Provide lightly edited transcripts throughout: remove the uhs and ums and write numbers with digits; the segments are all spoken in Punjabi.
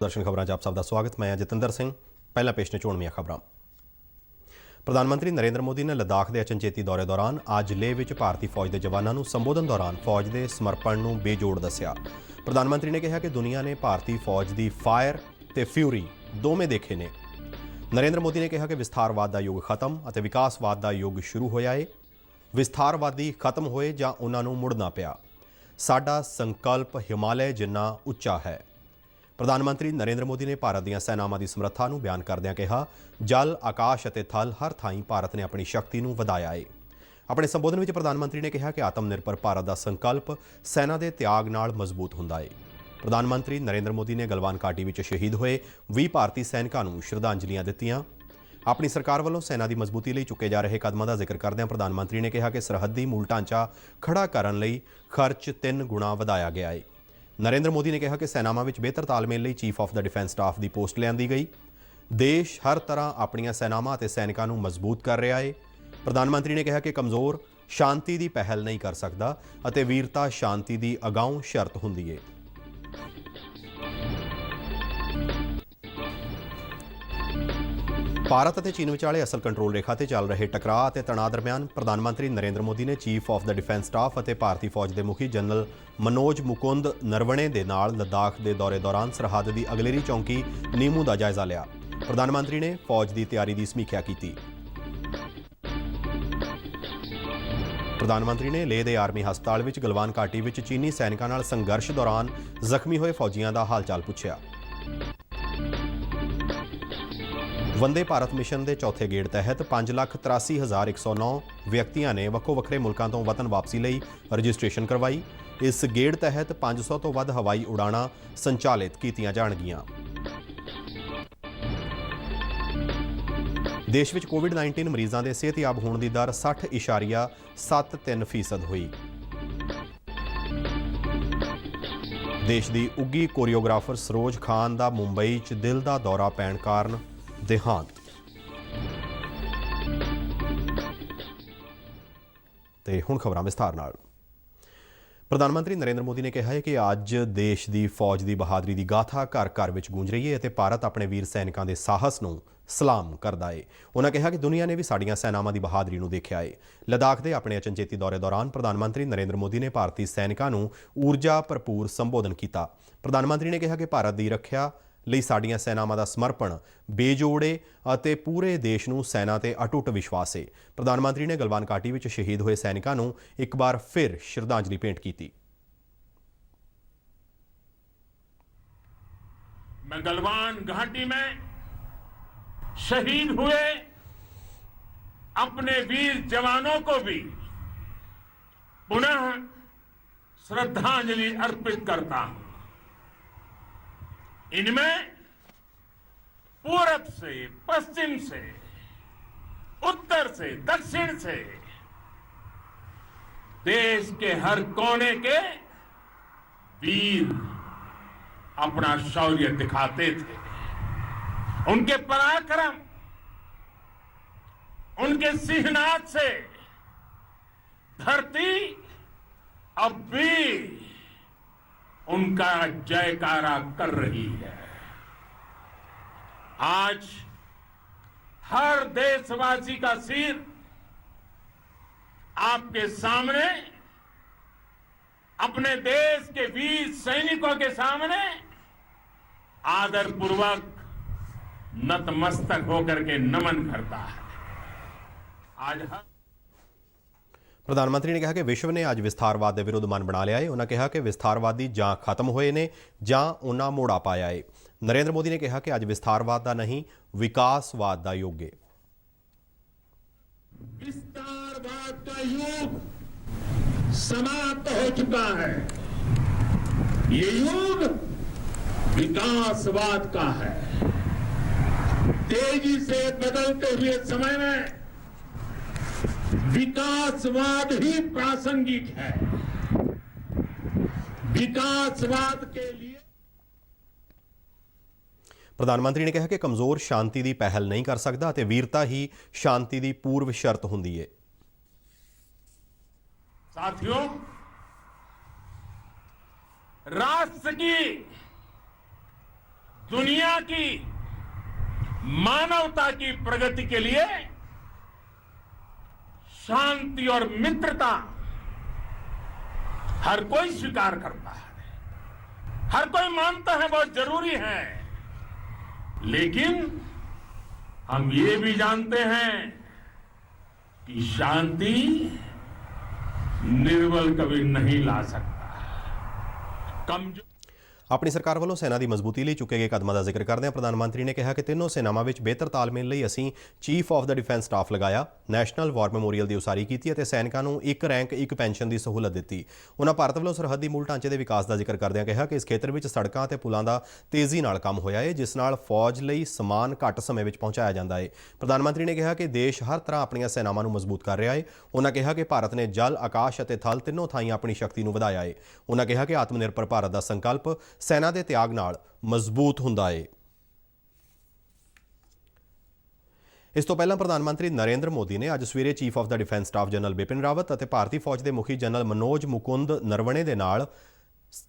दूरदर्शन खबरां 'ਚ ਆਪ ਸਭ ਦਾ ਸਵਾਗਤ। ਮੈਂ ਜਤਿੰਦਰ ਸਿੰਘ। ਪਹਿਲਾਂ ਪੇਸ਼ ਨੇ ਚੋਣਵੀਆਂ ਖਬਰਾਂ। ਪ੍ਰਧਾਨ ਮੰਤਰੀ ਨਰਿੰਦਰ ਮੋਦੀ ਨੇ ਲਦਾਖ ਦੇ ਅਚਨਚੇਤੀ ਦੌਰੇ ਦੌਰਾਨ ਅੱਜ ਲੇਹ ਵਿੱਚ ਭਾਰਤੀ ਫੌਜ ਦੇ ਜਵਾਨਾਂ ਨੂੰ ਸੰਬੋਧਨ ਦੌਰਾਨ ਫੌਜ ਦੇ ਸਮਰਪਣ ਨੂੰ ਬੇਜੋੜ ਦੱਸਿਆ। ਪ੍ਰਧਾਨ ਮੰਤਰੀ ਨੇ ਕਿਹਾ ਕਿ ਦੁਨੀਆ ਨੇ ਭਾਰਤੀ ਫੌਜ ਦੀ ਫਾਇਰ ਤੇ ਫਿਊਰੀ ਦੋਵੇਂ ਦੇਖੇ ਨੇ। ਨਰਿੰਦਰ ਮੋਦੀ ਨੇ ਕਿਹਾ ਕਿ ਵਿਸਥਾਰਵਾਦ ਦਾ ਯੁੱਗ ਖਤਮ ਅਤੇ ਵਿਕਾਸਵਾਦ ਦਾ ਯੁੱਗ ਸ਼ੁਰੂ ਹੋਇਆ ਏ। ਵਿਸਥਾਰਵਾਦੀ ਖਤਮ ਹੋਏ ਜਾਂ ਉਹਨਾਂ ਨੂੰ ਮੁੜਨਾ ਪਿਆ। ਸਾਡਾ ਸੰਕਲਪ ਹਿਮਾਲय ਜਿੰਨਾ ਉੱਚਾ ਹੈ। ਪ੍ਰਧਾਨ ਮੰਤਰੀ ਨਰਿੰਦਰ ਮੋਦੀ ਨੇ ਭਾਰਤ ਦੀਆਂ ਸੈਨਾਵਾਂ ਦੀ ਸਮਰੱਥਾ ਨੂੰ ਬਿਆਨ ਕਰਦਿਆਂ ਕਿਹਾ, ਜਲ, ਆਕਾਸ਼ ਅਤੇ ਥਲ ਹਰ ਥਾਈਂ ਭਾਰਤ ਨੇ ਆਪਣੀ ਸ਼ਕਤੀ ਨੂੰ ਵਧਾਇਆ ਏ। ਆਪਣੇ ਸੰਬੋਧਨ ਵਿੱਚ ਪ੍ਰਧਾਨ ਮੰਤਰੀ ਨੇ ਕਿਹਾ ਕਿ ਆਤਮ ਨਿਰਭਰ ਭਾਰਤ ਦਾ ਸੰਕਲਪ ਸੈਨਾ ਦੇ ਤਿਆਗ ਨਾਲ ਮਜ਼ਬੂਤ ਹੁੰਦਾ ਏ। ਪ੍ਰਧਾਨ ਮੰਤਰੀ ਨਰਿੰਦਰ ਮੋਦੀ ਨੇ ਗਲਵਾਨ ਘਾਟੀ ਵਿੱਚ ਸ਼ਹੀਦ ਹੋਏ 20 ਭਾਰਤੀ ਸੈਨਿਕਾਂ ਨੂੰ ਸ਼ਰਧਾਂਜਲੀਆਂ ਦਿੱਤੀਆਂ। ਆਪਣੀ ਸਰਕਾਰ ਵੱਲੋਂ ਸੈਨਾ ਦੀ ਮਜ਼ਬੂਤੀ ਲਈ ਚੁੱਕੇ ਜਾ ਰਹੇ ਕਦਮਾਂ ਦਾ ਜ਼ਿਕਰ ਕਰਦਿਆਂ ਪ੍ਰਧਾਨ ਮੰਤਰੀ ਨੇ ਕਿਹਾ ਕਿ ਸਰਹੱਦੀ ਮੂਲ ਢਾਂਚਾ ਖੜਾ ਕਰਨ ਲਈ ਖਰਚ 3 ਗੁਣਾ ਵਧਾਇਆ ਗਿਆ ਏ। ਨਰਿੰਦਰ ਮੋਦੀ ਨੇ ਕਿਹਾ ਕਿ ਸੈਨਾਵਾਂ ਵਿੱਚ ਬਿਹਤਰ ਤਾਲਮੇਲ ਲਈ chief of the defence staff the post ਲਿਆਂਦੀ ਗਈ। ਦੇਸ਼ ਹਰ ਤਰ੍ਹਾਂ ਆਪਣੀਆਂ ਸੈਨਾਵਾਂ ਅਤੇ ਸੈਨਿਕਾਂ ਨੂੰ ਮਜ਼ਬੂਤ ਕਰ ਰਿਹਾ ਏ। ਪ੍ਰਧਾਨ ਮੰਤਰੀ ਨੇ ਕਿਹਾ ਕਿ ਕਮਜ਼ੋਰ ਸ਼ਾਂਤੀ ਦੀ ਪਹਿਲ ਨਹੀਂ ਕਰ ਸਕਦਾ ਅਤੇ ਵੀਰਤਾ ਸ਼ਾਂਤੀ ਦੀ ਅਗਾਊਂ ਸ਼ਰਤ ਹੁੰਦੀ ਏ। ਭਾਰਤ ਅਤੇ ਚੀਨ ਵਿਚਾਲੇ ਅਸਲ ਕੰਟਰੋਲ ਰੇਖਾ ਤੇ ਚੱਲ ਰਹੇ ਟਕਰਾਅ ਅਤੇ ਤਣਾਅ ਦਰਮਿਆਨ ਪ੍ਰਧਾਨ ਮੰਤਰੀ ਨਰਿੰਦਰ ਮੋਦੀ ਨੇ chief of the defence staff ਅਤੇ ਭਾਰਤੀ ਫੌਜ ਦੇ ਮੁਖੀ ਜਨਰਲ ਮਨੋਜ ਮੁਕੁੰਦ ਨਰਵਣੇ ਦੇ ਨਾਲ ਲਦਾਖ ਦੇ ਦੌਰੇ ਦੌਰਾਨ ਸਰਹੱਦ ਦੀ ਅਗਲੇਰੀ ਚੌਂਕੀ ਨੀਮੂ ਦਾ ਜਾਇਜ਼ਾ ਲਿਆ। ਪ੍ਰਧਾਨ ਮੰਤਰੀ ਨੇ ਫੌਜ ਦੀ ਤਿਆਰੀ ਦੀ ਸਮੀਖਿਆ ਕੀਤੀ। ਪ੍ਰਧਾਨ ਮੰਤਰੀ ਨੇ ਲੇਹ ਦੇ ਆਰਮੀ ਹਸਪਤਾਲ ਵਿੱਚ ਗਲਵਾਨ ਘਾਟੀ ਵਿੱਚ ਚੀਨੀ ਸੈਨਿਕਾਂ ਨਾਲ ਸੰਘਰਸ਼ ਦੌਰਾਨ ਜ਼ਖਮੀ ਹੋਏ ਫੌਜੀਆਂ ਦਾ ਹਾਲਚਾਲ ਪੁੱਛਿਆ। ਵੰਦੇ ਭਾਰਤ ਮਿਸ਼ਨ ਦੇ ਚੌਥੇ ਗੇੜ ਤਹਿਤ 5,83,109 ਵਿਅਕਤੀਆਂ ਨੇ ਵੱਖੋ ਵੱਖਰੇ ਮੁਲਕਾਂ ਤੋਂ ਵਤਨ ਵਾਪਸੀ ਲਈ ਰਜਿਸਟ੍ਰੇਸ਼ਨ ਕਰਵਾਈ। ਇਸ ਗੇੜ ਤਹਿਤ 500 ਤੋਂ ਵੱਧ ਹਵਾਈ ਉਡਾਣਾਂ ਸੰਚਾਲਿਤ ਕੀਤੀਆਂ ਜਾਣਗੀਆਂ। ਦੇਸ਼ ਵਿੱਚ ਕੋਵਿਡ-19 ਮਰੀਜ਼ਾਂ ਦੇ ਸਿਹਤਯਾਬ ਹੋਣ ਦੀ ਦਰ 60.73% ਹੋਈ। ਦੇਸ਼ ਦੀ ਉੱਘੀ ਕੋਰੀਓਗ੍ਰਾਫਰ ਸਰੋਜ ਖਾਨ ਦਾ ਮੁੰਬਈ 'ਚ ਦਿਲ ਦਾ ਦੌਰਾ ਪੈਣ ਕਾਰਨ ਦੇਹਾਂਤ। ਤੇ ਹੁਣ ਖਬਰਾਂ ਵਿਸਥਾਰ ਨਾਲ। ਪ੍ਰਧਾਨ ਮੰਤਰੀ ਨਰਿੰਦਰ ਮੋਦੀ ਨੇ ਕਿਹਾ ਹੈ ਕਿ ਅੱਜ ਦੇਸ਼ ਦੀ ਫੌਜ ਦੀ ਬਹਾਦਰੀ ਦੀ ਗਾਥਾ ਘਰ ਘਰ ਵਿੱਚ ਗੂੰਜ ਰਹੀ ਹੈ ਅਤੇ ਭਾਰਤ ਆਪਣੇ ਵੀਰ ਸੈਨਿਕਾਂ ਦੇ ਸਾਹਸ ਨੂੰ ਸਲਾਮ ਕਰਦਾ ਹੈ। ਉਹਨਾਂ ਕਿਹਾ ਕਿ ਦੁਨੀਆ ਨੇ ਵੀ ਸਾਡੀਆਂ ਸੈਨਾਵਾਂ ਦੀ ਬਹਾਦਰੀ ਨੂੰ ਦੇਖਿਆ ਹੈ। ਲਦਾਖ ਦੇ ਆਪਣੇ ਅਚਨਚੇਤੀ ਦੌਰੇ ਦੌਰਾਨ ਪ੍ਰਧਾਨ ਮੰਤਰੀ ਨਰਿੰਦਰ ਮੋਦੀ ਨੇ ਭਾਰਤੀ ਸੈਨਿਕਾਂ ਨੂੰ ਊਰਜਾ ਭਰਪੂਰ ਸੰਬੋਧਨ ਕੀਤਾ। ਪ੍ਰਧਾਨ ਮੰਤਰੀ ਨੇ ਕਿਹਾ ਕਿ ਭਾਰਤ ਦੀ ਰੱਖਿਆ ਲਈ ਸਾਡੀਆਂ ਸੈਨਾਵਾਂ ਦਾ ਸਮਰਪਣ ਬੇਜੋੜ ਏ ਅਤੇ ਪੂਰੇ ਦੇਸ਼ ਨੂੰ ਸੈਨਾ ਤੇ ਅਟੁੱਟ ਵਿਸ਼ਵਾਸ ਏ। ਪ੍ਰਧਾਨ ਮੰਤਰੀ ਨੇ ਗਲਵਾਨ ਘਾਟੀ ਵਿੱਚ ਸ਼ਹੀਦ ਹੋਏ ਸੈਨਿਕਾਂ ਨੂੰ ਇੱਕ ਵਾਰ ਫਿਰ ਸ਼ਰਧਾਂਜਲੀ ਭੇਂਟ ਕੀਤੀ। मैं गलवान घाटी में शहीद हुए अपने वीर जवानों को भी पुनः श्रद्धांजलि अर्पित करता हूं। इनमें पूरब से, पश्चिम से, उत्तर से, दक्षिण से देश के हर कोने के वीर अपना शौर्य दिखाते थे। उनके पराक्रम, उनके सिंहनाद से धरती अब भी उनका जयकारा कर रही है। आज हर देशवासी का सिर आपके सामने, अपने देश के वीर सैनिकों के सामने आदरपूर्वक नतमस्तक होकर के नमन करता है। आज ਪ੍ਰਧਾਨ ਮੰਤਰੀ ਨੇ ਕਿਹਾ ਕਿ ਵਿਸ਼ਵ ਨੇ ਅੱਜ ਵਿਸਥਾਰਵਾਦ ਦੇ ਵਿਰੁੱਧ ਮਨ ਬਣਾ ਲਿਆ ਹੈ। ਉਹਨਾਂ ਕਿਹਾ ਕਿ ਵਿਸਥਾਰਵਾਦੀ ਜਾਂ ਖਤਮ ਹੋਏ ਨੇ ਜਾਂ ਉਹਨਾਂ ਮੋੜਾ ਪਾਇਆ ਹੈ। ਨਰਿੰਦਰ ਮੋਦੀ ਨੇ ਕਿਹਾ ਕਿ ਅੱਜ ਵਿਸਥਾਰਵਾਦ ਦਾ ਨਹੀਂ ਵਿਕਾਸਵਾਦ ਦਾ ਯੁੱਗ ਹੈ। विस्तारवाद का युग समाप्त हो चुका है। ये युग विकासवाद का है। तेजी से बदलते हुए समय में विकासवाद ही प्रासंगिक है। विकासवाद के लिए ਪ੍ਰਧਾਨ ਮੰਤਰੀ ਨੇ ਕਿਹਾ ਕਿ ਕਮਜ਼ੋਰ ਸ਼ਾਂਤੀ ਦੀ ਪਹਿਲ ਨਹੀਂ ਕਰ ਸਕਦਾ ਅਤੇ ਵੀਰਤਾ ਹੀ ਸ਼ਾਂਤੀ ਦੀ ਪੂਰਵ ਸ਼ਰਤ ਹੁੰਦੀ ਹੈ। साथियों, राष्ट्र की दुनिया की मानवता की प्रगति के लिए शांति और मित्रता हर कोई स्वीकार करता है, हर कोई मानता है बहुत जरूरी है। लेकिन हम ये भी जानते हैं कि शांति निर्बल कभी नहीं ला सकता। कमजोर ਆਪਣੀ ਸਰਕਾਰ ਵੱਲੋਂ ਸੈਨਾ ਦੀ ਮਜ਼ਬੂਤੀ ਲਈ ਚੁੱਕੇ ਗਏ ਕਦਮਾਂ ਦਾ ਜ਼ਿਕਰ ਕਰਦਿਆਂ ਪ੍ਰਧਾਨ ਮੰਤਰੀ ਨੇ ਕਿਹਾ ਕਿ ਤਿੰਨੋਂ ਸੈਨਾਵਾਂ ਵਿੱਚ ਬਿਹਤਰ ਤਾਲਮੇਲ ਲਈ ਅਸੀਂ chief of the defence staff ਲਗਾਇਆ, ਨੈਸ਼ਨਲ ਵਾਰ ਮੈਮੋਰੀਅਲ ਦੀ ਉਸਾਰੀ ਕੀਤੀ ਅਤੇ ਸੈਨਿਕਾਂ ਨੂੰ ਇੱਕ ਰੈਂਕ ਇੱਕ ਪੈਨਸ਼ਨ ਦੀ ਸਹੂਲਤ ਦਿੱਤੀ। ਉਨ੍ਹਾਂ ਭਾਰਤ ਵੱਲੋਂ ਸਰਹੱਦੀ ਮੂਲ ਢਾਂਚੇ ਦੇ ਵਿਕਾਸ ਦਾ ਜ਼ਿਕਰ ਕਰਦਿਆਂ ਕਿਹਾ ਕਿ ਇਸ ਖੇਤਰ ਵਿੱਚ ਸੜਕਾਂ ਅਤੇ ਪੁਲਾਂ ਦਾ ਤੇਜ਼ੀ ਨਾਲ ਕੰਮ ਹੋਇਆ ਹੈ, ਜਿਸ ਨਾਲ ਫੌਜ ਲਈ ਸਮਾਨ ਘੱਟ ਸਮੇਂ ਵਿੱਚ ਪਹੁੰਚਾਇਆ ਜਾਂਦਾ ਹੈ। ਪ੍ਰਧਾਨ ਮੰਤਰੀ ਨੇ ਕਿਹਾ ਕਿ ਦੇਸ਼ ਹਰ ਤਰ੍ਹਾਂ ਆਪਣੀਆਂ ਸੈਨਾਵਾਂ ਨੂੰ ਮਜ਼ਬੂਤ ਕਰ ਰਿਹਾ ਹੈ। ਉਨ੍ਹਾਂ ਕਿਹਾ ਕਿ ਭਾਰਤ ਨੇ ਜਲ, ਆਕਾਸ਼ ਅਤੇ ਥਲ ਤਿੰਨੋਂ ਥਾਈਂ ਆਪਣੀ ਸ਼ਕਤੀ ਨੂੰ ਵਧਾਇਆ ਹੈ। ਉਨ੍ਹਾਂ ਕਿਹਾ ਕਿ ਆਤਮ ਨਿਰਭਰ ਭਾਰਤ ਦਾ ਸੰਕਲਪ ਸੈਨਾ ਦੇ ਤਿਆਗ ਨਾਲ ਮਜ਼ਬੂਤ ਹੁੰਦਾ ਹੈ। ਇਸ ਤੋਂ ਪਹਿਲਾਂ ਪ੍ਰਧਾਨ ਮੰਤਰੀ ਨਰਿੰਦਰ ਮੋਦੀ ਨੇ ਅੱਜ ਸਵੇਰੇ chief of the defence staff general Bipin Rawat ਅਤੇ ਭਾਰਤੀ ਫੌਜ ਦੇ ਮੁਖੀ ਜਨਰਲ ਮਨੋਜ ਮੁਕੁੰਦ ਨਰਵਣੇ ਦੇ ਨਾਲ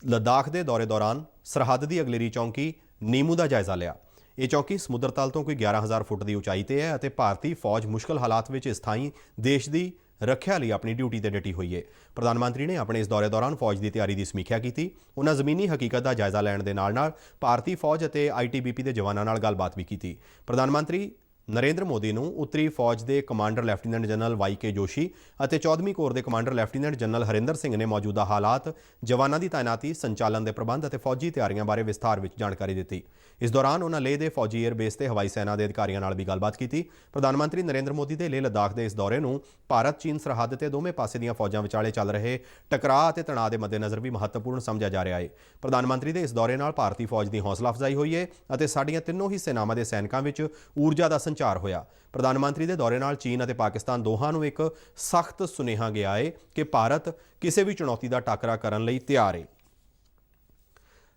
ਲੱਦਾਖ ਦੇ ਦੌਰੇ ਦੌਰਾਨ ਸਰਹੱਦ ਦੀ ਅਗਲੇਰੀ ਚੌਂਕੀ ਨੀਮੂ ਦਾ ਜਾਇਜ਼ਾ ਲਿਆ। ਇਹ ਚੌਂਕੀ ਸਮੁੰਦਰ ਤਲ ਤੋਂ ਕੋਈ 11,000 ਫੁੱਟ ਦੀ ਉਚਾਈ ਤੇ ਹੈ ਅਤੇ ਭਾਰਤੀ ਫੌਜ ਮੁਸ਼ਕਲ ਹਾਲਾਤ ਵਿੱਚ ਸਥਾਈ ਦੇਸ਼ ਦੀ ਰੱਖਿਆ ਲਈ ਆਪਣੀ ਡਿਊਟੀ ਤੇ ਡਟੀ ਹੋਈ ਹੈ। ਪ੍ਰਧਾਨ ਮੰਤਰੀ ਨੇ ਆਪਣੇ ਇਸ ਦੌਰੇ ਦੌਰਾਨ ਫੌਜ ਦੀ ਤਿਆਰੀ ਦੀ ਸਮੀਖਿਆ ਕੀਤੀ। ਉਹਨਾਂ ਜ਼ਮੀਨੀ ਹਕੀਕਤ ਦਾ ਜਾਇਜ਼ਾ ਲੈਣ ਦੇ ਨਾਲ ਭਾਰਤੀ ਫੌਜ ਅਤੇ ITBP ਦੇ ਜਵਾਨਾਂ ਨਾਲ ਗੱਲਬਾਤ ਵੀ ਕੀਤੀ। ਪ੍ਰਧਾਨ ਮੰਤਰੀ ਨਰਿੰਦਰ ਮੋਦੀ ਨੂੰ ਉੱਤਰੀ ਫੌਜ ਦੇ commander lieutenant general YK Joshi ਅਤੇ 14ਵੀਂ ਕੋਰ ਦੇ commander lieutenant general Harinder Singh ਨੇ ਮੌਜੂਦਾ ਹਾਲਾਤ, ਜਵਾਨਾਂ ਦੀ ਤਾਇਨਾਤੀ, ਸੰਚਾਲਨ ਦੇ ਪ੍ਰਬੰਧ ਅਤੇ ਫੌਜੀ ਤਿਆਰੀਆਂ ਬਾਰੇ ਵਿਸਥਾਰ ਵਿੱਚ ਜਾਣਕਾਰੀ ਦਿੱਤੀ। ਇਸ ਦੌਰਾਨ ਉਹਨਾਂ ਲੇਹ ਦੇ ਫੌਜੀ ਏਅਰਬੇਸ ਤੇ ਹਵਾਈ ਸੈਨਾ ਦੇ ਅਧਿਕਾਰੀਆਂ ਨਾਲ ਵੀ ਗੱਲਬਾਤ ਕੀਤੀ। ਪ੍ਰਧਾਨ ਮੰਤਰੀ ਨਰਿੰਦਰ ਮੋਦੀ ਦੇ ਲੇਹ ਲੱਦਾਖ ਦੇ ਇਸ ਦੌਰੇ ਨੂੰ ਭਾਰਤ-ਚੀਨ ਸਰਹੱਦ ਤੇ ਦੋਵੇਂ ਪਾਸੇ ਦੀਆਂ ਫੌਜਾਂ ਵਿਚਾਲੇ ਚੱਲ ਰਹੇ ਟਕਰਾਅ ਅਤੇ ਤਣਾਅ ਦੇ ਮੱਦੇਨਜ਼ਰ ਵੀ ਮਹੱਤਵਪੂਰਨ ਸਮਝਿਆ ਜਾ ਰਿਹਾ ਹੈ। ਪ੍ਰਧਾਨ ਮੰਤਰੀ ਦੇ ਇਸ ਦੌਰੇ ਨਾਲ ਭਾਰਤੀ ਫੌਜ ਦੀ ਹੌਸਲਾ ਅਫਜ਼ਾਈ ਹੋਈ ਹੈ ਅਤੇ ਸਾਡੀਆਂ ਤਿੰਨੋਂ ਹੀ ਸੈਨਾਵਾਂ ਦੇ ਸੈਨਿਕਾਂ ਵਿੱਚ ਊਰਜਾ ਦਾ ਸੰਚਾਰ ਹੋਇਆ। ਪ੍ਰਧਾਨ ਮੰਤਰੀ ਦੇ ਦੌਰੇ ਨਾਲ ਚੀਨ ਅਤੇ ਪਾਕਿਸਤਾਨ ਦੋਹਾਂ ਨੂੰ ਇੱਕ ਸਖਤ ਸੁਨੇਹਾ ਗਿਆ ਹੈ ਕਿ ਭਾਰਤ ਕਿਸੇ ਵੀ ਚੁਣੌਤੀ ਦਾ ਟਾਕਰਾ ਕਰਨ ਲਈ ਤਿਆਰ ਹੈ।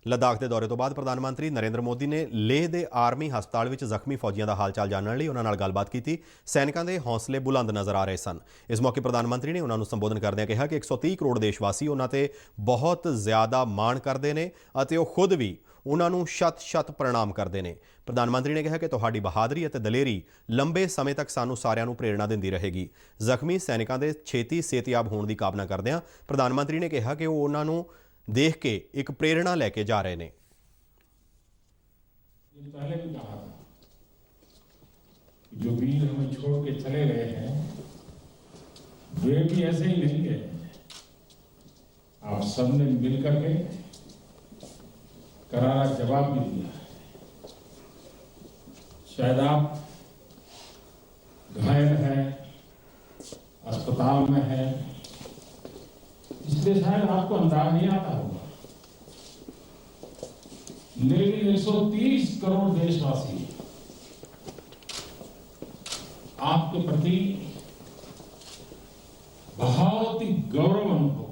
ਲੱਦਾਖ ਦੇ ਦੌਰੇ ਤੋਂ ਬਾਅਦ ਪ੍ਰਧਾਨ ਮੰਤਰੀ ਨਰਿੰਦਰ ਮੋਦੀ ਨੇ ਲੇਹ ਦੇ ਆਰਮੀ ਹਸਪਤਾਲ ਵਿੱਚ ਜ਼ਖਮੀ ਫੌਜੀਆਂ ਦਾ ਹਾਲ-ਚਾਲ ਜਾਣਨ ਲਈ ਉਹਨਾਂ ਨਾਲ ਗੱਲਬਾਤ ਕੀਤੀ। ਸੈਨਿਕਾਂ ਦੇ ਹੌਸਲੇ ਬੁਲੰਦ ਨਜ਼ਰ ਆ ਰਹੇ ਸਨ। ਇਸ ਮੌਕੇ ਪ੍ਰਧਾਨ ਮੰਤਰੀ ਨੇ ਉਹਨਾਂ ਨੂੰ ਸੰਬੋਧਨ ਕਰਦਿਆਂ ਕਿਹਾ ਕਿ 130 ਕਰੋੜ ਦੇਸ਼-ਵਾਸੀ ਉਹਨਾਂ ਤੇ ਬਹੁਤ ਜ਼ਿਆਦਾ ਮਾਣ ਕਰਦੇ ਨੇ ਅਤੇ ਉਹ ਖੁਦ ਵੀ ਉਹਨਾਂ ਨੂੰ ਸ਼ਤ-ਸ਼ਤ ਪ੍ਰਣਾਮ ਕਰਦੇ ਨੇ। ਪ੍ਰਧਾਨ ਮੰਤਰੀ ਨੇ ਕਿਹਾ ਕਿ ਤੁਹਾਡੀ ਬਹਾਦਰੀ ਅਤੇ ਦਲੇਰੀ ਲੰਬੇ ਸਮੇਂ ਤੱਕ ਸਾਨੂੰ ਸਾਰਿਆਂ ਨੂੰ ਪ੍ਰੇਰਣਾ ਦਿੰਦੀ ਰਹੇਗੀ। ਜ਼ਖਮੀ ਸੈਨਿਕਾਂ ਦੇ ਛੇਤੀ ਸਿਹਤਯਾਬ ਹੋਣ ਦੀ ਕਾਮਨਾ ਕਰਦਿਆਂ ਪ੍ਰਧਾਨ ਮੰਤਰੀ ਨੇ ਕਿਹਾ ਕਿ ਉਹ ਉਹਨਾਂ ਨੂੰ देख के एक प्रेरणा लेके जा रहे हैं। पहले भी कहा था जो वीर हमें छोड़ के चले गए हैं वे भी ऐसे ही नहीं गए। आप सबने मिलकर के करारा जवाब भी दिया। शायद आप घायल हैं, अस्पताल में हैं, इसलिए शायद आपको अंदाज नहीं आता होगा, लेकिन 130 करोड़ देशवासी आपके प्रति बहुत ही गौरव अनुभव।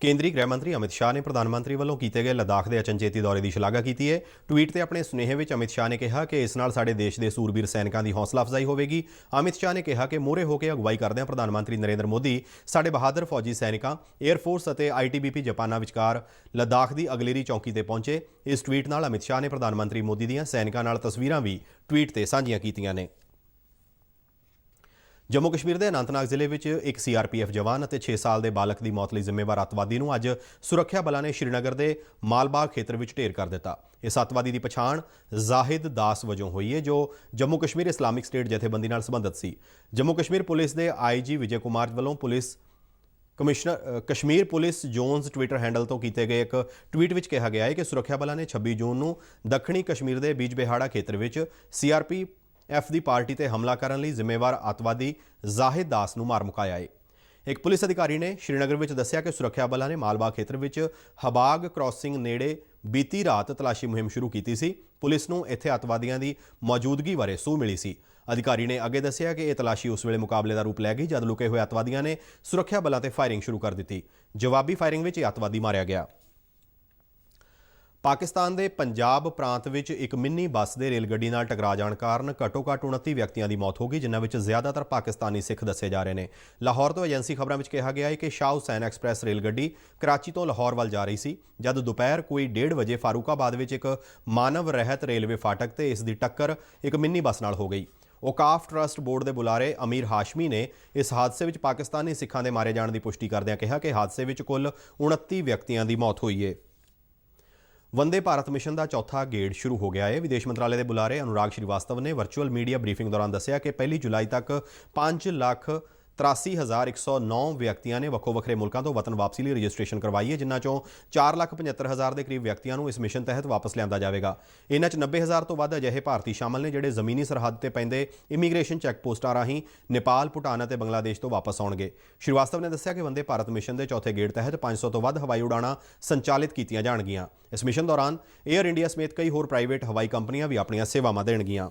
ਕੇਂਦਰੀ ਗ੍ਰਹਿ ਮੰਤਰੀ ਅਮਿਤ ਸ਼ਾਹ ਨੇ ਪ੍ਰਧਾਨ ਮੰਤਰੀ ਵੱਲੋਂ ਕੀਤੇ ਗਏ ਲੱਦਾਖ ਦੇ ਅਚਨਚੇਤੀ ਦੌਰੇ ਦੀ ਸ਼ਲਾਘਾ ਕੀਤੀ ਹੈ। ਟਵੀਟ ਤੇ ਆਪਣੇ ਸੁਨੇਹੇ ਵਿੱਚ ਅਮਿਤ ਸ਼ਾਹ ਨੇ ਕਿਹਾ ਕਿ ਇਸ ਨਾਲ ਸਾਡੇ ਦੇਸ਼ ਦੇ ਸੂਰਬੀਰ ਸੈਨਿਕਾਂ ਦੀ ਹੌਸਲਾ ਅਫਜ਼ਾਈ ਹੋਵੇਗੀ। ਅਮਿਤ ਸ਼ਾਹ ਨੇ ਕਿਹਾ ਕਿ ਮੂਹਰੇ ਹੋ ਕੇ ਅਗਵਾਈ ਕਰਦਿਆਂ ਪ੍ਰਧਾਨ ਮੰਤਰੀ ਨਰਿੰਦਰ ਮੋਦੀ ਸਾਡੇ ਬਹਾਦਰ ਫੌਜੀ ਸੈਨਿਕਾਂ, ਏਅਰ ਫੋਰਸ ਅਤੇ ITBP ਜਪਾਨਾਂ ਵਿਚਕਾਰ ਲੱਦਾਖ ਦੀ ਅਗਲੇਰੀ ਚੌਕੀ ਤੇ ਪਹੁੰਚੇ। ਇਸ ਟਵੀਟ ਨਾਲ ਅਮਿਤ ਸ਼ਾਹ ਨੇ ਪ੍ਰਧਾਨ ਮੰਤਰੀ ਮੋਦੀ ਦੀਆਂ ਸੈਨਿਕਾਂ ਨਾਲ ਤਸਵੀਰਾਂ ਵੀ ਟਵੀਟ ਤੇ ਸਾਂਝੀਆਂ ਕੀਤੀਆਂ ਨੇ। ਜੰਮੂ ਕਸ਼ਮੀਰ ਦੇ ਅਨੰਤਨਾਗ ਜ਼ਿਲ੍ਹੇ ਵਿੱਚ ਇੱਕ CRPF ਜਵਾਨ ਅਤੇ 6 ਸਾਲ ਦੇ ਬਾਲਕ ਦੀ ਮੌਤ ਲਈ ਜ਼ਿੰਮੇਵਾਰ ਅੱਤਵਾਦੀ ਨੂੰ ਅੱਜ ਸੁਰੱਖਿਆ ਬਲਾਂ ਨੇ ਸ਼੍ਰੀਨਗਰ ਦੇ ਮਾਲਬਾਗ ਖੇਤਰ ਵਿੱਚ ਢੇਰ ਕਰ ਦਿੱਤਾ। ਇਸ ਅੱਤਵਾਦੀ ਦੀ ਪਛਾਣ ਜ਼ਾਹਿਦ ਦਾਸ ਵਜੋਂ ਹੋਈ ਹੈ, ਜੋ ਜੰਮੂ ਕਸ਼ਮੀਰ ਇਸਲਾਮਿਕ ਸਟੇਟ ਜਥੇਬੰਦੀ ਨਾਲ ਸੰਬੰਧਿਤ ਸੀ। ਜੰਮੂ ਕਸ਼ਮੀਰ ਪੁਲਿਸ ਦੇ IG ਵਿਜੇ ਕੁਮਾਰ ਵੱਲੋਂ Kashmir police zones Twitter handle ਤੋਂ ਕੀਤੇ ਗਏ ਇੱਕ ਟਵੀਟ ਵਿੱਚ ਕਿਹਾ ਗਿਆ ਹੈ ਕਿ ਸੁਰੱਖਿਆ ਬਲਾਂ ਨੇ 26 ਜੂਨ ਨੂੰ ਦੱਖਣੀ ਕਸ਼ਮੀਰ ਦੇ ਬੀਜਬਿਹਾੜਾ ਖੇਤਰ ਵਿੱਚ CRPF ਦੀ ਪਾਰਟੀ ਤੇ ਹਮਲਾ ਕਰਨ ਲਈ ਜ਼ਿੰਮੇਵਾਰ ਅੱਤਵਾਦੀ ਜ਼ਾਹਿਦ ਦਾਸ ਨੂੰ ਮਾਰ ਮੁਕਾਇਆ ਹੈ। ਇੱਕ ਪੁਲਿਸ ਅਧਿਕਾਰੀ ਨੇ ਸ਼੍ਰੀਨਗਰ ਵਿੱਚ ਦੱਸਿਆ ਕਿ ਸੁਰੱਖਿਆ ਬਲਾਂ ਨੇ ਮਾਲਬਾਗ ਖੇਤਰ ਵਿੱਚ ਹਬਾਗ ਕ੍ਰਾਸਿੰਗ ਨੇੜੇ ਬੀਤੀ ਰਾਤ ਤਲਾਸ਼ੀ ਮੁਹਿੰਮ ਸ਼ੁਰੂ ਕੀਤੀ ਸੀ। ਪੁਲਿਸ ਨੂੰ ਇੱਥੇ ਅੱਤਵਾਦੀਆਂ ਦੀ ਮੌਜੂਦਗੀ ਬਾਰੇ ਸੂਹ ਮਿਲੀ ਸੀ। ਅਧਿਕਾਰੀ ਨੇ ਅੱਗੇ ਦੱਸਿਆ ਕਿ ਇਹ ਤਲਾਸ਼ੀ ਉਸ ਵੇਲੇ ਮੁਕਾਬਲੇ ਦਾ ਰੂਪ ਲੈ ਗਈ ਜਦ ਲੁਕੇ ਹੋਏ ਅੱਤਵਾਦੀਆਂ ਨੇ ਸੁਰੱਖਿਆ ਬਲਾਂ ਤੇ ਫਾਇਰਿੰਗ ਸ਼ੁਰੂ ਕਰ ਦਿੱਤੀ। ਜਵਾਬੀ ਫਾਇਰਿੰਗ ਵਿੱਚ ਇਹ ਅੱਤਵਾਦੀ ਮਾਰਿਆ ਗਿਆ। ਪਾਕਿਸਤਾਨ ਦੇ ਪੰਜਾਬ ਪ੍ਰਾਂਤ ਵਿੱਚ ਇੱਕ ਮਿੰਨੀ ਬੱਸ ਦੇ ਰੇਲ ਗੱਡੀ ਨਾਲ ਟਕਰਾ ਜਾਣ ਕਾਰਨ ਘੱਟੋ-ਘੱਟ 29 ਵਿਅਕਤੀਆਂ ਦੀ ਮੌਤ ਹੋ ਗਈ, ਜਿਨ੍ਹਾਂ ਵਿੱਚ ਜ਼ਿਆਦਾਤਰ ਪਾਕਿਸਤਾਨੀ ਸਿੱਖ ਦੱਸੇ ਜਾ ਰਹੇ ਨੇ। ਲਾਹੌਰ ਤੋਂ ਏਜੰਸੀ ਖਬਰਾਂ ਵਿੱਚ ਕਿਹਾ ਗਿਆ ਹੈ ਕਿ ਸ਼ਾਹ ਹੁਸੈਨ ਐਕਸਪ੍ਰੈਸ ਰੇਲ ਗੱਡੀ ਕਰਾਚੀ ਤੋਂ ਲਾਹੌਰ ਵੱਲ ਜਾ ਰਹੀ ਸੀ, ਜਦ ਦੁਪਹਿਰ ਕੋਈ 1:30 ਵਜੇ ਫਾਰੂਕਾਬਾਦ ਵਿੱਚ ਇੱਕ ਮਾਨਵ ਰਹਿਤ ਰੇਲਵੇ ਫਾਟਕ ਤੇ ਇਸ ਦੀ ਟੱਕਰ ਇੱਕ ਮਿੰਨੀ ਬੱਸ ਨਾਲ ਹੋ ਗਈ। ਔਕਾਫ ਟਰਸਟ ਬੋਰਡ ਦੇ ਬੁਲਾਰੇ ਅਮੀਰ ਹਾਸ਼ਮੀ ਨੇ ਇਸ ਹਾਦਸੇ ਵਿੱਚ ਪਾਕਿਸਤਾਨੀ ਸਿੱਖਾਂ ਦੇ ਮਾਰੇ ਜਾਣ ਦੀ ਪੁਸ਼ਟੀ ਕਰਦਿਆਂ ਕਿਹਾ ਕਿ ਹਾਦਸੇ ਵਿੱਚ ਕੁੱਲ 29 ਵਿਅਕਤੀਆਂ ਦੀ ਮੌਤ ਹੋਈ ਹੈ। ਵੰਦੇ ਭਾਰਤ ਮਿਸ਼ਨ ਦਾ ਚੌਥਾ ਗੇੜ ਸ਼ੁਰੂ ਹੋ ਗਿਆ ਹੈ। ਵਿਦੇਸ਼ ਮੰਤਰਾਲੇ ਦੇ ਬੁਲਾਰੇ ਅਨੁਰਾਗ ਸ਼੍ਰੀਵਾਸਤਵ ਨੇ ਵਰਚੁਅਲ ਮੀਡੀਆ ਬਰੀਫਿੰਗ ਦੌਰਾਨ ਦੱਸਿਆ ਕਿ 1 ਜੁਲਾਈ ਤੱਕ 5,83,109 ਵਿਅਕਤੀਆਂ ਨੇ ਵੱਖੋ-ਵੱਖਰੇ ਮੁਲਕਾਂ ਤੋਂ ਵਤਨ ਵਾਪਸੀ ਲਈ ਰਜਿਸਟ੍ਰੇਸ਼ਨ ਕਰਵਾਈ ਹੈ, ਜਿਨ੍ਹਾਂ ਚੋਂ 4,75,000 ਦੇ ਕਰੀਬ ਵਿਅਕਤੀਆਂ ਨੂੰ ਇਸ ਮਿਸ਼ਨ ਤਹਿਤ ਵਾਪਸ ਲਿਆਂਦਾ ਜਾਵੇਗਾ। ਇਨ੍ਹਾਂ 'ਚ 90,000 ਤੋਂ ਵੱਧ ਅਜਿਹੇ ਭਾਰਤੀ ਸ਼ਾਮਲ ਨੇ ਜਿਹੜੇ ਜ਼ਮੀਨੀ ਸਰਹੱਦ ਤੇ ਪੈਂਦੇ ਇਮੀਗ੍ਰੇਸ਼ਨ ਚੈੱਕ ਪੋਸਟਾਂ ਰਾਹੀਂ ਨੇਪਾਲ, ਭੂਟਾਨ ਅਤੇ ਬੰਗਲਾਦੇਸ਼ ਤੋਂ ਵਾਪਸ ਆਉਣਗੇ। ਸ਼੍ਰੀਵਾਸਤਵ ਨੇ ਦੱਸਿਆ ਕਿ ਵੰਦੇ ਭਾਰਤ ਮਿਸ਼ਨ ਦੇ ਚੌਥੇ ਗੇੜ ਤਹਿਤ 500 ਤੋਂ ਵੱਧ ਹਵਾਈ ਉਡਾਣਾਂ ਸੰਚਾਲਿਤ ਕੀਤੀਆਂ ਜਾਣਗੀਆਂ। ਇਸ ਮਿਸ਼ਨ ਦੌਰਾਨ ਏਅਰ ਇੰਡੀਆ ਸਮੇਤ ਕਈ ਹੋਰ ਪ੍ਰਾਈਵੇਟ ਹਵਾਈ ਕੰਪਨੀਆਂ ਵੀ ਆਪਣੀਆਂ ਸੇਵਾਵਾਂ ਦੇਣਗੀਆਂ।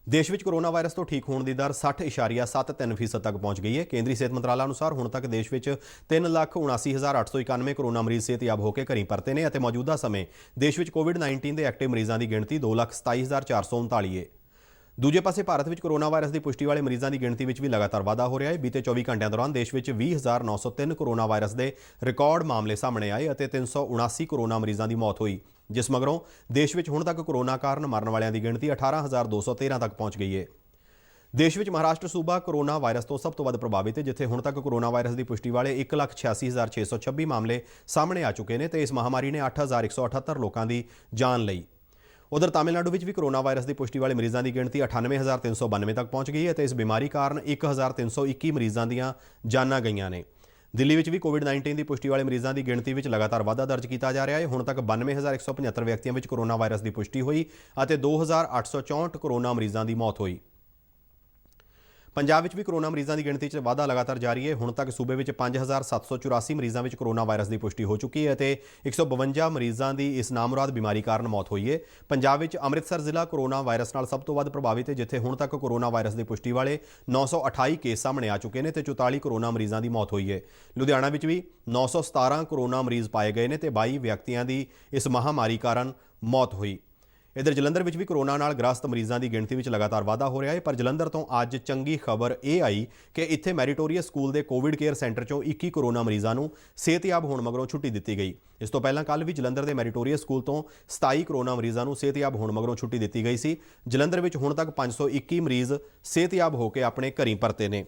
ਦੇਸ਼ ਵਿੱਚ ਕੋਰੋਨਾ ਵਾਇਰਸ ਤੋਂ ਠੀਕ ਹੋਣ ਦੀ ਦਰ 60.73% ਤੱਕ ਪਹੁੰਚ ਗਈ ਹੈ। ਕੇਂਦਰੀ ਸਿਹਤ ਮੰਤਰਾਲਾ ਅਨੁਸਾਰ ਹੁਣ ਤੱਕ ਦੇਸ਼ ਵਿੱਚ 3,79,891 ਕੋਰੋਨਾ ਮਰੀਜ਼ ਸਿਹਤਯਾਬ ਹੋ ਕੇ ਘਰੀਂ ਪਰਤੇ ਨੇ ਅਤੇ ਮੌਜੂਦਾ ਸਮੇਂ ਦੇਸ਼ ਵਿੱਚ ਕੋਵਿਡ-19 ਦੇ ਐਕਟਿਵ ਮਰੀਜ਼ਾਂ ਦੀ ਗਿਣਤੀ 2,27,439 ਹੈ। ਦੂਜੇ ਪਾਸੇ ਭਾਰਤ ਵਿੱਚ ਕੋਰੋਨਾ ਵਾਇਰਸ ਦੀ ਪੁਸ਼ਟੀ ਵਾਲੇ ਮਰੀਜ਼ਾਂ ਦੀ ਗਿਣਤੀ ਵਿੱਚ ਵੀ ਲਗਾਤਾਰ ਵਾਧਾ ਹੋ ਰਿਹਾ ਹੈ। ਬੀਤੇ 24 ਘੰਟਿਆਂ ਦੌਰਾਨ ਦੇਸ਼ ਵਿੱਚ 20,903 ਕੋਰੋਨਾ ਵਾਇਰਸ ਦੇ ਰਿਕਾਰਡ ਮਾਮਲੇ ਸਾਹਮਣੇ ਆਏ ਅਤੇ 379 ਕੋਰੋਨਾ ਮਰੀਜ਼ਾਂ ਦੀ ਮੌਤ ਹੋਈ, ਜਿਸ ਮਗਰੋਂ ਦੇਸ਼ ਵਿੱਚ ਹੁਣ ਤੱਕ ਕੋਰੋਨਾ ਕਾਰਨ ਮਰਨ ਵਾਲਿਆਂ ਦੀ ਗਿਣਤੀ 18,213 ਤੱਕ ਪਹੁੰਚ ਗਈ ਹੈ। ਦੇਸ਼ ਵਿੱਚ ਮਹਾਰਾਸ਼ਟਰ ਸੂਬਾ ਕੋਰੋਨਾ ਵਾਇਰਸ ਤੋਂ ਸਭ ਤੋਂ ਵੱਧ ਪ੍ਰਭਾਵਿਤ ਹੈ, ਜਿੱਥੇ ਹੁਣ ਤੱਕ ਕੋਰੋਨਾ ਵਾਇਰਸ ਦੀ ਪੁਸ਼ਟੀ ਵਾਲੇ 1,86,626 ਮਾਮਲੇ ਸਾਹਮਣੇ ਆ ਚੁੱਕੇ ਨੇ ਤੇ ਇਸ ਮਹਾਮਾਰੀ ਨੇ 8,178 ਲੋਕਾਂ ਦੀ ਜਾਨ ਲਈ। ਉਧਰ ਤਾਮਿਲਨਾਡੂ ਵਿੱਚ ਵੀ ਕੋਰੋਨਾ ਵਾਇਰਸ ਦੀ ਪੁਸ਼ਟੀ ਵਾਲੇ ਮਰੀਜ਼ਾਂ ਦੀ ਗਿਣਤੀ 98,392 ਤੱਕ ਪਹੁੰਚ ਗਈ ਹੈ ਤੇ ਇਸ ਬਿਮਾਰੀ ਕਾਰਨ 1,321 ਮਰੀਜ਼ਾਂ ਦੀਆਂ ਜਾਨਾਂ ਗਈਆਂ ਨੇ। ਦਿੱਲੀ ਵਿੱਚ ਵੀ ਕੋਵਿਡ-19 ਦੀ ਪੁਸ਼ਟੀ ਵਾਲੇ ਮਰੀਜ਼ਾਂ ਦੀ ਗਿਣਤੀ ਵਿੱਚ ਲਗਾਤਾਰ ਵਾਧਾ ਦਰਜ ਕੀਤਾ ਜਾ ਰਿਹਾ ਹੈ। ਹੁਣ ਤੱਕ 92,175 ਵਿਅਕਤੀਆਂ ਵਿੱਚ ਕੋਰੋਨਾ ਵਾਇਰਸ ਦੀ ਪੁਸ਼ਟੀ ਹੋਈ ਅਤੇ 2,864 ਕੋਰੋਨਾ ਮਰੀਜ਼ਾਂ ਦੀ ਮੌਤ ਹੋਈ। ਪੰਜਾਬ ਵਿੱਚ ਵੀ ਕੋਰੋਨਾ ਮਰੀਜ਼ਾਂ ਦੀ ਗਿਣਤੀ 'ਚ ਵਾਧਾ ਲਗਾਤਾਰ ਜਾਰੀ ਹੈ। ਹੁਣ ਤੱਕ ਸੂਬੇ ਵਿੱਚ 5,784 ਮਰੀਜ਼ਾਂ ਵਿੱਚ ਕੋਰੋਨਾ ਵਾਇਰਸ ਦੀ ਪੁਸ਼ਟੀ ਹੋ ਚੁੱਕੀ ਹੈ ਅਤੇ 152 ਮਰੀਜ਼ਾਂ ਦੀ ਇਸ ਨਾਮੁਰਾਦ ਬਿਮਾਰੀ ਕਾਰਨ ਮੌਤ ਹੋਈ ਹੈ। ਪੰਜਾਬ ਵਿੱਚ ਅੰਮ੍ਰਿਤਸਰ ਜ਼ਿਲ੍ਹਾ ਕੋਰੋਨਾ ਵਾਇਰਸ ਨਾਲ ਸਭ ਤੋਂ ਵੱਧ ਪ੍ਰਭਾਵਿਤ ਹੈ, ਜਿੱਥੇ ਹੁਣ ਤੱਕ ਕੋਰੋਨਾ ਵਾਇਰਸ ਦੀ ਪੁਸ਼ਟੀ ਵਾਲੇ 928 ਕੇਸ ਸਾਹਮਣੇ ਆ ਚੁੱਕੇ ਨੇ ਤੇ 44 ਕੋਰੋਨਾ ਮਰੀਜ਼ਾਂ ਦੀ ਮੌਤ ਹੋਈ ਹੈ। ਲੁਧਿਆਣਾ ਵਿੱਚ ਵੀ 917 ਕੋਰੋਨਾ ਮਰੀਜ਼ ਪਾਏ ਗਏ ਨੇ ਤੇ 22 ਵਿਅਕਤੀਆਂ ਦੀ ਇਸ ਮਹਾਮਾਰੀ ਕਾਰਨ ਮੌਤ ਹੋਈ। ਇਧਰ ਜਲੰਧਰ ਵਿੱਚ ਵੀ ਕੋਰੋਨਾ ਨਾਲ ਗ੍ਰਸਤ ਮਰੀਜ਼ਾਂ ਦੀ ਗਿਣਤੀ ਵਿੱਚ ਲਗਾਤਾਰ ਵਾਧਾ ਹੋ ਰਿਹਾ ਹੈ, ਪਰ ਜਲੰਧਰ ਤੋਂ ਅੱਜ ਚੰਗੀ ਖਬਰ ਇਹ ਆਈ ਕਿ ਇੱਥੇ ਮੈਰੀਟੋਰੀਅਸ ਸਕੂਲ ਦੇ ਕੋਵਿਡ ਕੇਅਰ ਸੈਂਟਰ 'ਚੋਂ 21 ਕੋਰੋਨਾ ਮਰੀਜ਼ਾਂ ਨੂੰ ਸਿਹਤਯਾਬ ਹੋਣ ਮਗਰੋਂ ਛੁੱਟੀ ਦਿੱਤੀ ਗਈ। ਇਸ ਤੋਂ ਪਹਿਲਾਂ ਕੱਲ੍ਹ ਵੀ ਜਲੰਧਰ ਦੇ ਮੈਰੀਟੋਰੀਅਸ ਸਕੂਲ ਤੋਂ 27 ਕੋਰੋਨਾ ਮਰੀਜ਼ਾਂ ਨੂੰ ਸਿਹਤਯਾਬ ਹੋਣ ਮਗਰੋਂ ਛੁੱਟੀ ਦਿੱਤੀ ਗਈ ਸੀ। ਜਲੰਧਰ ਵਿੱਚ ਹੁਣ ਤੱਕ 521 ਮਰੀਜ਼ ਸਿਹਤਯਾਬ ਹੋ ਕੇ ਆਪਣੇ ਘਰੀਂ ਪਰਤੇ ਨੇ।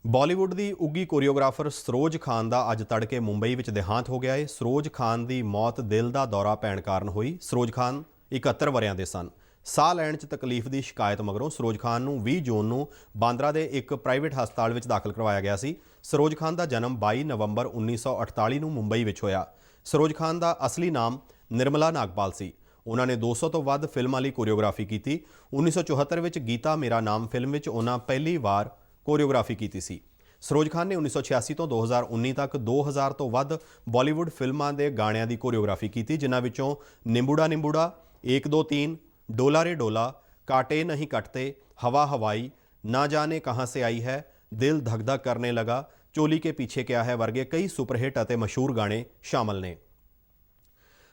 ਬਾਲੀਵੁੱਡ ਦੀ ਉੱਗੀ ਕੋਰੀਓਗ੍ਰਾਫਰ ਸਰੋਜ ਖਾਨ ਦਾ ਅੱਜ ਤੜਕੇ ਮੁੰਬਈ ਵਿੱਚ ਦੇਹਾਂਤ ਹੋ ਗਿਆ ਹੈ। ਸਰੋਜ ਖਾਨ ਦੀ ਮੌਤ ਦਿਲ ਦਾ ਦੌਰਾ ਪੈਣ ਕਾਰਨ ਹੋਈ। ਸਰੋਜ ਖਾਨ 71 ਵਰ੍ਹਿਆਂ ਦੇ ਸਨ। ਸਾਹ ਲੈਣ 'ਚ ਤਕਲੀਫ ਦੀ ਸ਼ਿਕਾਇਤ ਮਗਰੋਂ ਸਰੋਜ ਖਾਨ ਨੂੰ 20 ਜੂਨ ਨੂੰ ਬਾਂਦਰਾ ਦੇ ਇੱਕ ਪ੍ਰਾਈਵੇਟ ਹਸਪਤਾਲ ਵਿੱਚ ਦਾਖਲ ਕਰਵਾਇਆ ਗਿਆ ਸੀ। ਸਰੋਜ ਖਾਨ ਦਾ ਜਨਮ 22 ਨਵੰਬਰ 1948 ਨੂੰ ਮੁੰਬਈ ਵਿੱਚ ਹੋਇਆ। ਸਰੋਜ ਖਾਨ ਦਾ ਅਸਲੀ ਨਾਮ ਨਿਰਮਲਾ ਨਾਗਪਾਲ ਸੀ। ਉਹਨਾਂ ਨੇ 200 ਤੋਂ ਵੱਧ ਫਿਲਮਾਂ ਲਈ ਕੋਰੀਓਗ੍ਰਾਫੀ ਕੀਤੀ। 1974 ਵਿੱਚ ਗੀਤਾ ਮੇਰਾ ਨਾਮ ਫਿਲਮ ਵਿੱਚ ਉਹਨਾਂ ਪਹਿਲੀ ਵਾਰ ਕੋਰੀਓਗ੍ਰਾਫੀ ਕੀਤੀ ਸੀ। ਸਰੋਜ ਖਾਨ ਨੇ 1986 ਤੋਂ 2019 ਤੱਕ 2000 ਤੋਂ ਵੱਧ ਬਾਲੀਵੁੱਡ ਫਿਲਮਾਂ ਦੇ ਗਾਣਿਆਂ ਦੀ ਕੋਰੀਓਗ੍ਰਾਫੀ ਕੀਤੀ, ਜਿਨ੍ਹਾਂ ਵਿੱਚੋਂ ਨਿੰਬੂੜਾ ਨਿੰਬੂੜਾ, 1 2 3, ਡੋਲਾ ਰੇ ਡੋਲਾ, ਕਾਟੇ ਨਹੀਂ ਕੱਟਤੇ, ਹਵਾ ਹਵਾਈ, ਨਾ ਜਾने कहाँ से आई है, दिल धक धक करने लगा, चोली के पीछे क्या है ਵਰਗੇ ਕਈ ਸੁਪਰਹਿੱਟ ਅਤੇ ਮਸ਼ਹੂਰ ਗਾਣੇ ਸ਼ਾਮਲ ਨੇ।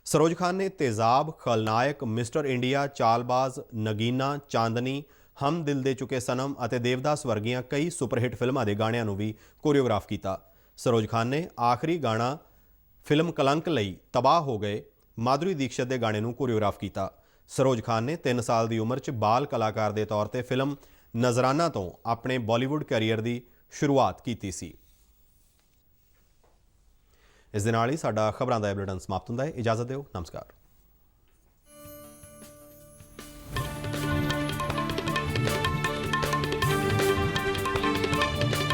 ਸਰੋਜ ਖਾਨ ਨੇ ਤੇਜ਼ਾਬ, ਖਲਨਾਇਕ, ਮਿਸਟਰ ਇੰਡੀਆ, ਚਾਲਬਾਜ਼, ਨਗੀਨਾ, ਚਾਂਦਨੀ, ਹਮ ਦਿਲ ਦੇ ਚੁਕੇ ਸਨਮ ਅਤੇ ਦੇਵਦਾਸ ਵਰਗੀਆਂ ਕਈ ਸੁਪਰਹਿੱਟ ਫਿਲਮਾਂ ਦੇ ਗਾਣਿਆਂ ਨੂੰ ਵੀ ਕੋਰੀਓਗ੍ਰਾਫ ਕੀਤਾ। ਸਰੋਜ ਖਾਨ ਨੇ ਆਖਰੀ ਗਾਣਾ ਫਿਲਮ ਕਲੰਕ ਲਈ ਤਬਾਹ ਹੋ ਗਏ ਮਾਧੁਰੀ ਦੀਕਸ਼ਤ ਦੇ ਗਾਣੇ ਨੂੰ ਕੋਰੀਓਗ੍ਰਾਫ ਕੀਤਾ। ਸਰੋਜ ਖਾਨ ਨੇ 3 ਸਾਲ ਦੀ ਉਮਰ 'ਚ ਬਾਲ ਕਲਾਕਾਰ ਦੇ ਤੌਰ ਤੇ ਫਿਲਮ ਨਜ਼ਰਾਨਾ ਤੋਂ ਆਪਣੇ ਬਾਲੀਵੁੱਡ ਕੈਰੀਅਰ ਦੀ ਸ਼ੁਰੂਆਤ ਕੀਤੀ ਸੀ। ਇਸ ਦੇ ਨਾਲ ਹੀ ਸਾਡਾ ਖਬਰਾਂ ਦਾ ਬੁਲੇਟਿਨ ਸਮਾਪਤ ਹੁੰਦਾ ਹੈ। ਇਜਾਜ਼ਤ ਦਿਓ। ਨਮਸਕਾਰ।